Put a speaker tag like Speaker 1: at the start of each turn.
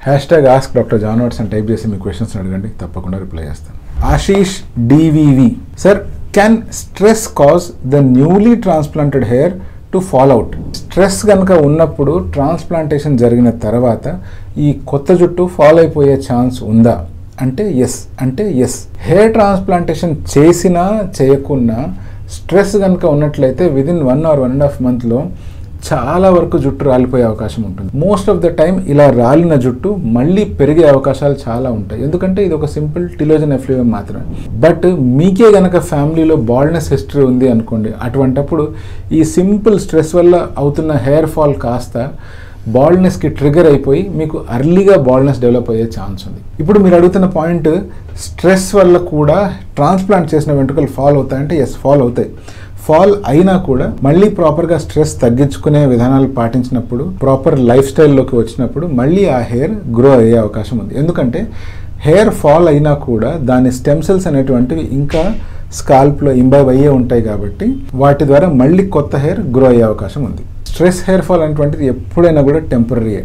Speaker 1: #ask Dr. John Watts అని type చేసి మీ questions అడగండి, తప్పకుండా రిప్లై చేస్తాను. Ashish DVV, sir can stress cause the newly transplanted hair to fall out? Stress కనుక ఉన్నప్పుడు ట్రాన్స్ప్లాంటేషన్ జరిగిన తర్వాత ఈ కొత్త జుట్టు ఫాల్ అయిపోయే ఛాన్స్ ఉందా అంటే ఎస్. హెయిర్ ట్రాన్స్ప్లాంటేషన్ చేసినా చేయకున్నా స్ట్రెస్ కనుక ఉన్నట్లయితే విదిన్ 1 or 1.5 months చాలా వరకు జుట్టు రాలిపోయే అవకాశం ఉంటుంది. మోస్ట్ ఆఫ్ ద టైం ఇలా రాలిన జుట్టు మళ్ళీ పెరిగే అవకాశాలు చాలా ఉంటాయి, ఎందుకంటే ఇది ఒక సింపుల్ టిలోజన్ ఎఫ్లూయం మాత్రమే. బట్ మీకే గనక ఫ్యామిలీలో బాల్డ్నెస్ హిస్టరీ ఉంది అనుకోండి, అటువంటప్పుడు ఈ సింపుల్ స్ట్రెస్ వల్ల అవుతున్న హెయిర్ ఫాల్ కాస్త బాల్డ్నెస్కి ట్రిగర్ అయిపోయి మీకు అర్లీగా బాల్డ్నెస్ డెవలప్ అయ్యే ఛాన్స్ ఉంది. ఇప్పుడు మీరు అడుగుతున్న పాయింట్, స్ట్రెస్ వల్ల కూడా ట్రాన్స్ప్లాంట్ చేసిన వెంట్రుకలు ఫాల్ అవుతాయంటే ఎస్, ఫాల్ అవుతాయి. ఫాల్ అయినా కూడా మళ్ళీ ప్రాపర్గా స్ట్రెస్ తగ్గించుకునే విధానాలు పాటించినప్పుడు, ప్రాపర్ లైఫ్ స్టైల్లోకి వచ్చినప్పుడు మళ్ళీ ఆ హెయిర్ గ్రో అయ్యే అవకాశం ఉంది. ఎందుకంటే హెయిర్ ఫాల్ అయినా కూడా దాని స్టెమ్ సెల్స్ అనేటువంటివి ఇంకా స్కాల్ప్లో ఇంబైబ్ అయ్యే ఉంటాయి కాబట్టి వాటి ద్వారా మళ్ళీ కొత్త హెయిర్ గ్రో అయ్యే అవకాశం ఉంది. స్ట్రెస్ హెయిర్ ఫాల్ అనేటువంటిది ఎప్పుడైనా కూడా టెంపరరీయే.